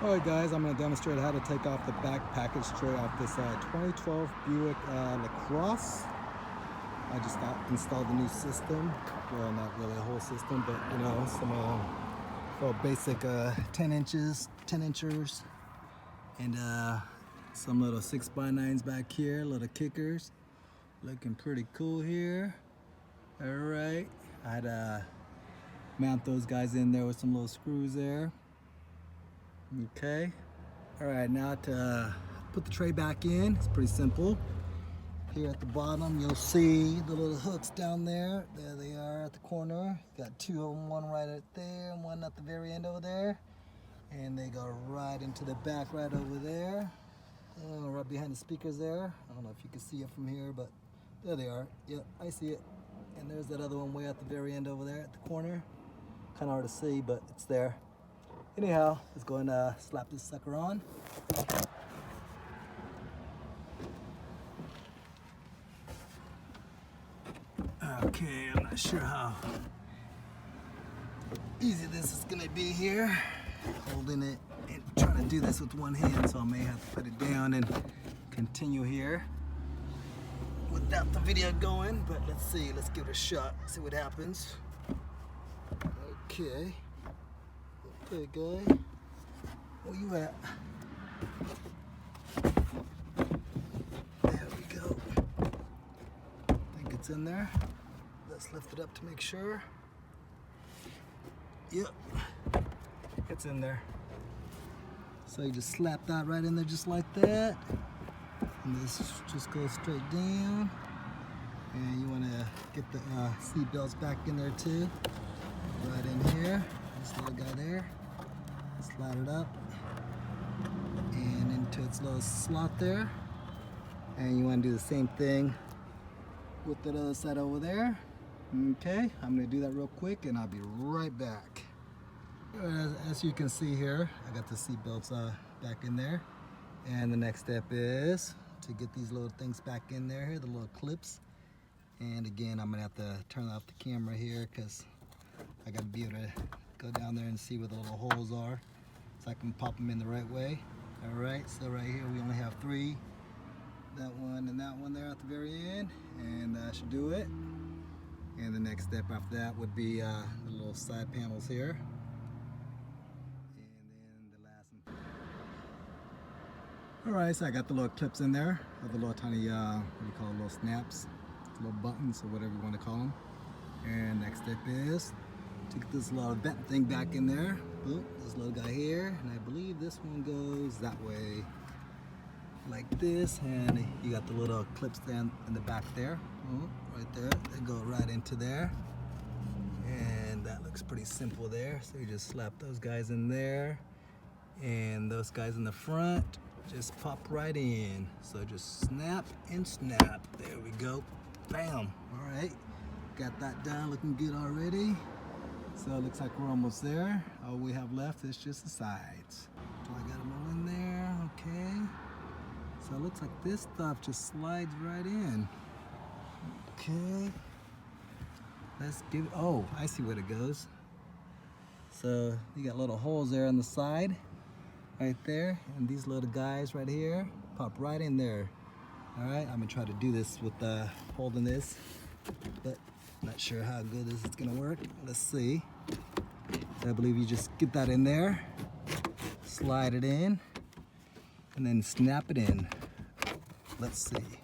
Alright guys, I'm going to demonstrate how to take off the back package tray off this 2012 Buick LaCrosse. I just installed the new system. Well, not really a whole system, but you know, some basic 10 inchers, and some little 6x9s back here, little kickers. Looking pretty cool here. Alright, I had to mount those guys in there with some little screws there. Okay, all right, now to put the tray back in, it's pretty simple. Here at the bottom, you'll see the little hooks down there. There they are at the corner. Got two of them, one right at there and one at the very end over there. And they go right into the back right over there. Right behind the speakers there. I don't know if you can see it from here, but there they are. Yep, I see it. And there's that other one way at the very end over there at the corner. Kind of hard to see, but it's there. Anyhow, let's go and slap this sucker on. Okay, I'm not sure how easy this is gonna be here. Holding it and trying to do this with one hand, so I may have to put it down and continue here without the video going, but let's see, let's give it a shot, see what happens. Okay. Okay, guy. Where you at? There we go. I think it's in there. Let's lift it up to make sure. Yep, it's in there. So you just slap that right in there just like that. And this just goes straight down. And you want to get the seat belts back in there too. Right in here. This little guy there. Slide it up and into its little slot there, and you want to do the same thing with the other side over there. Okay, I'm going to do that real quick and I'll be right back. As you can see here, I got the seat belts back in there, and the next step is to get these little things back in there, the little clips. And again, I'm going to have to turn off the camera here because I got to be able to go down there and see where the little holes are so I can pop them in the right way. Alright, so right here we only have three. That one and that one there at the very end, and that should do it. And the next step after that would be the little side panels here. And then the last one. Alright, so I got the little clips in there, of the little tiny, what do you call it, little snaps, little buttons or whatever you want to call them. And next step is to get this little vent thing back in there. Boom, this little guy here, and I believe this one goes that way, like this, and you got the little clips down in the back there. Boom, right there, they go right into there, and that looks pretty simple there. So you just slap those guys in there, and those guys in the front just pop right in. So just snap and snap. There we go. Bam. All right. Got that done, looking good already. So it looks like we're almost there. All we have left is just the sides. So I got them all in there, okay. So it looks like this stuff just slides right in. Okay. Let's give it, oh, I see where it goes. So you got little holes there on the side, right there. And these little guys right here pop right in there. All right, I'm gonna try to do this with holding this, but not sure how good this is gonna work. Let's see. So I believe you just get that in there, slide it in, and then snap it in. Let's see.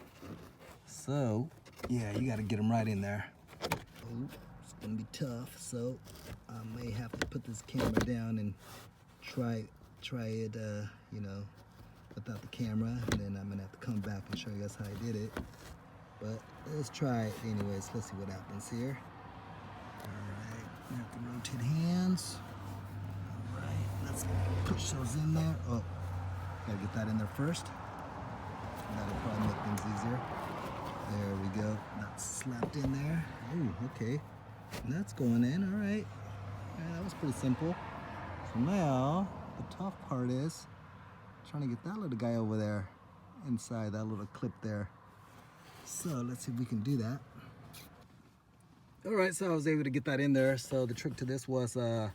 So, yeah, you gotta get them right in there. Oh, it's gonna be tough, so I may have to put this camera down and try it, you know, without the camera, and then I'm gonna have to come back and show you guys how I did it. But let's try it anyways. Let's see what happens here. Alright, I have to rotate hands. Alright, let's push those in there. Oh, gotta get that in there first. That'll probably make things easier. There we go. That's slapped in there. Oh, okay. And that's going in, alright. Yeah, that was pretty simple. So now, the tough part is trying to get that little guy over there, inside that little clip there. So let's see if we can do that. All right, so I was able to get that in there. So the trick to this was you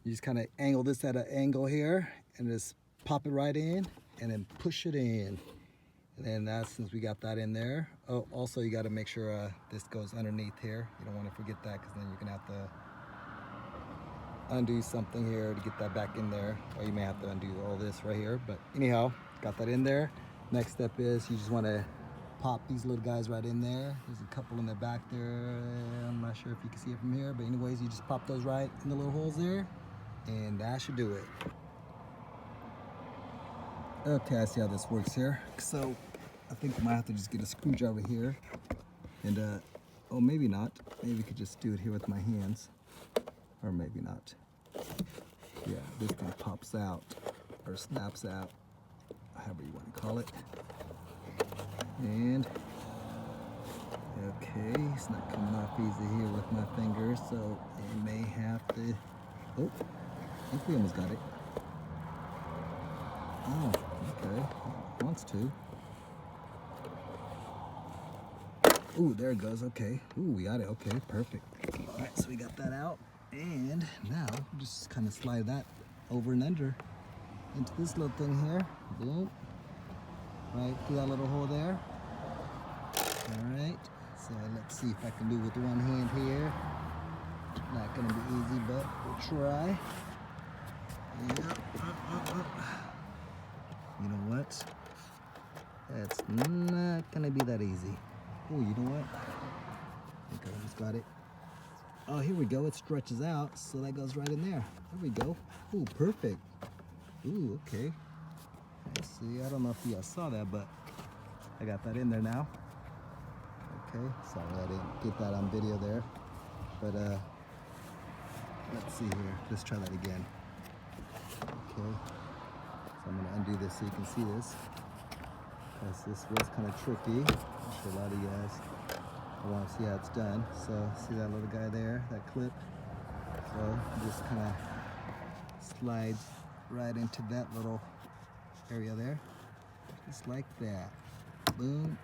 just kind of angle this at an angle here, and just pop it right in and then push it in. And then that's, since we got that in there. Oh, also you got to make sure this goes underneath here. You don't want to forget that, because then you're gonna have to undo something here to get that back in there, or you may have to undo all this right here. But anyhow, got that in there. Next step is you just want to pop these little guys right in there. There's a couple in the back there. I'm not sure if you can see it from here, but anyways, you just pop those right in the little holes there, and that should do it. Okay, I see how this works here. So I think I might have to just get a screwdriver here, and oh, maybe not. Maybe we could just do it here with my hands, or maybe not. Yeah, this thing pops out or snaps out, however you want to call it. And okay, it's not coming off easy here with my fingers, so I may have to. Oh, I think we almost got it. Oh, okay, wants to. Ooh, there it goes. Okay. Ooh, we got it. Okay, perfect. All right, so we got that out, and now just kind of slide that over and under into this little thing here. Boom. Right through that little hole there. All right. So let's see if I can do it with one hand here. Not gonna be easy, but we'll try. Yep. You know what? That's not gonna be that easy. Oh, you know what? I think I almost got it. Oh, here we go. It stretches out, so that goes right in there. There we go. Ooh, perfect. Ooh, okay. Let's see. I don't know if you guys saw that, but I got that in there now. Okay. Sorry, I didn't get that on video there. But let's see here. Let's try that again. Okay. So I'm gonna undo this so you can see this, because this was kind of tricky. I'm sure a lot of you guys want to see how it's done. So see that little guy there, that clip? So just kind of slides right into that little area there, just like that. Boom.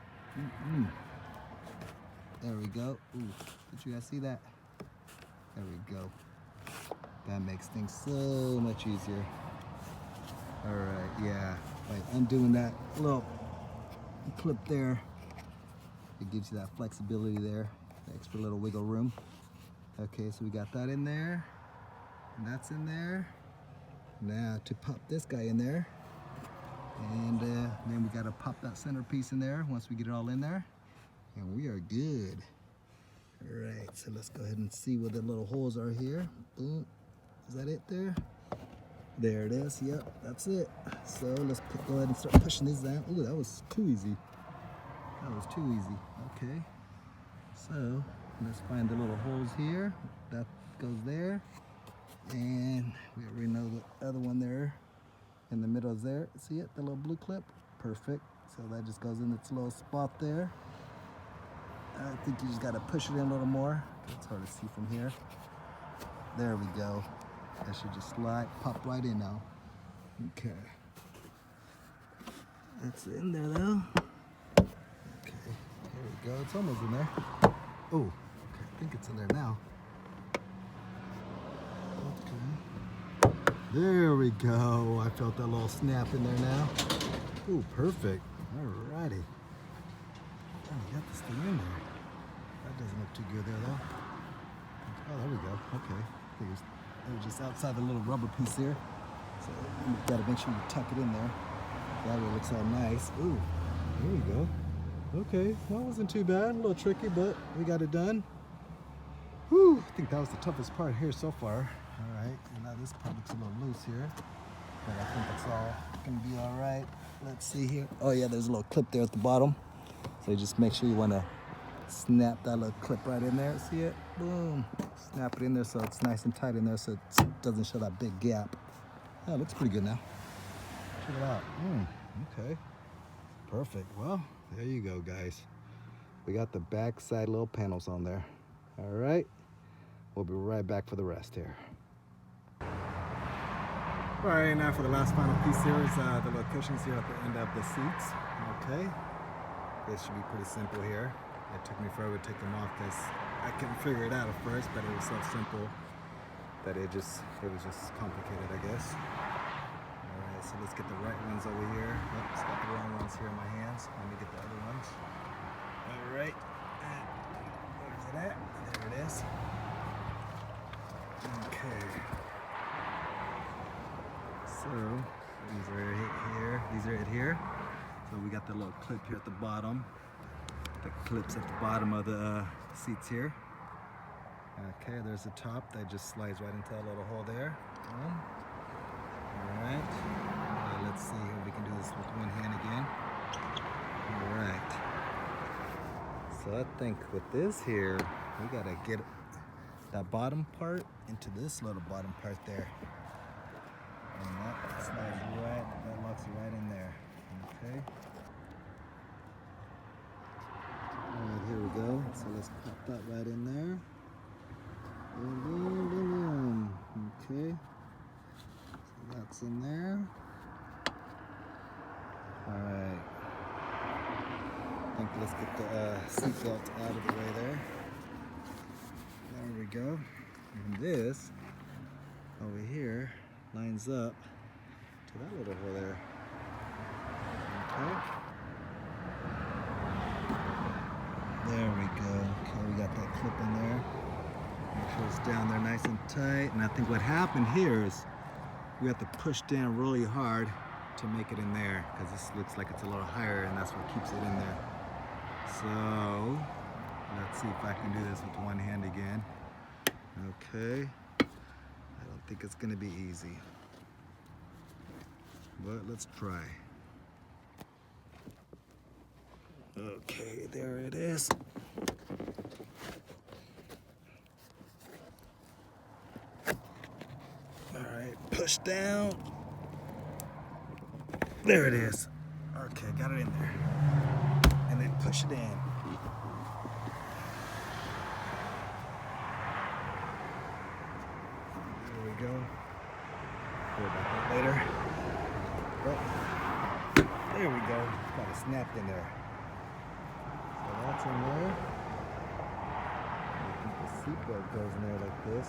There we go. Ooh, did you guys see that? There we go. That makes things so much easier. All right, yeah, by undoing that little clip there, it gives you that flexibility there, the extra little wiggle room. Okay, so we got that in there, and that's in there. Now to pop this guy in there, and then we gotta pop that center piece in there once we get it all in there, and we are good. All right, so let's go ahead and see where the little holes are here. Boom. Is that it there? There it is. Yep, that's it. So let's go ahead and start pushing these down. Ooh, that was too easy. That was too easy. Okay. So let's find the little holes here. That goes there. And we already know the other one there in the middle is there. See it? The little blue clip? Perfect. So that just goes in its little spot there. I think you just got to push it in a little more. It's hard to see from here. There we go. That should just slide, pop right in now. Okay. That's in there though. Okay, there we go. It's almost in there. Oh, okay. I think it's in there now. Okay. There we go. I felt that little snap in there now. Oh, perfect. Alrighty. Oh, we got this thing in there. That doesn't look too good there though. Oh, there we go. Okay. I think it was just outside the little rubber piece there. So you gotta make sure you tuck it in there. That way it looks all nice. Ooh, there we go. Okay, well, it wasn't too bad. A little tricky, but we got it done. Whew, I think that was the toughest part here so far. All right, and now this part looks a little loose here, but I think it's all gonna be all right. Let's see here. Oh yeah, there's a little clip there at the bottom. So you just make sure you wanna snap that little clip right in there. See it? Boom. Snap it in there so it's nice and tight in there so it doesn't show that big gap. Oh, it looks pretty good now. Check it out. Okay. Perfect. Well, there you go, guys. We got the back side little panels on there. All right. We'll be right back for the rest here. All right, now for the last final piece here is the little cushions here at the end of the seats. Okay. This should be pretty simple here. It took me forever to take them off because I couldn't figure it out at first, but it was so simple that it was just complicated, I guess. All right, so let's get the right ones over here. Oops, got the wrong ones here in my hands. Let me get the other ones. All right. Where's it at? There it is. Okay. So these are it here. These are it here. So we got the little clip here at the bottom. The clips at the bottom of the seats here. Okay, there's the top that just slides right into that little hole there. All right. Let's see if we can do this with one hand again. All right. So I think with this here, we gotta get that bottom part into this little bottom part there. And that slides right, that locks it right in there. Okay. All right, here we go. So let's pop that right in there. Boom, boom, boom, boom. Okay. So that's in there. All right. I think let's get the seatbelt out of the way there. There we go. And this over here lines up to that little hole there. Okay. There we go. Okay, we got that clip in there. Make sure it's down there nice and tight. And I think what happened here is we have to push down really hard to make it in there, because this looks like it's a little higher, and that's what keeps it in there. So let's see if I can do this with one hand again. Okay. I don't think it's gonna be easy, but let's try. Okay, there it is. All right, push down. There it is. Okay, got it in there. And then push it in. There we go. Worry about that later. Oh, there we go. Got it snapped in there. So that's in there. I think the seatbelt goes in there like this.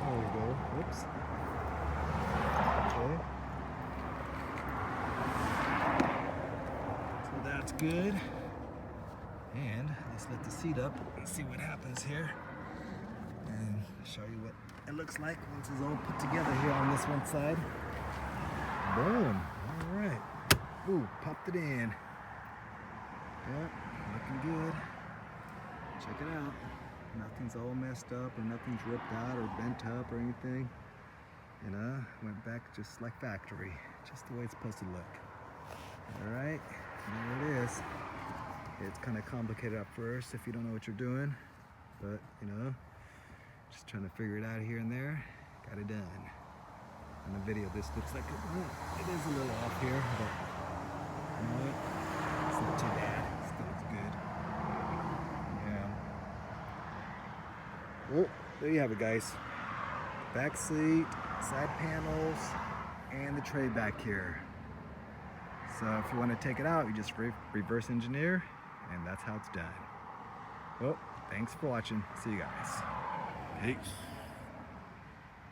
There we go. Whoops. Okay. So that's good. And let's let the seat up and see what happens here. And show you what it looks like once it's all put together here on this one side. Boom. All right. Ooh, popped it in. Yep, looking good. Check it out. Nothing's all messed up or nothing's ripped out or bent up or anything. You know, went back just like factory, just the way it's supposed to look. All right, there it is. It's kind of complicated at first if you don't know what you're doing, but you know, just trying to figure it out here and there. Got it done. In the video, this looks like it is a little off here, but you know what? It's not too bad. It still looks good. Yeah. Well, there you have it, guys. Back seat, side panels, and the tray back here. So if you want to take it out, you just reverse engineer, and that's how it's done. Well, thanks for watching. See you guys. Peace.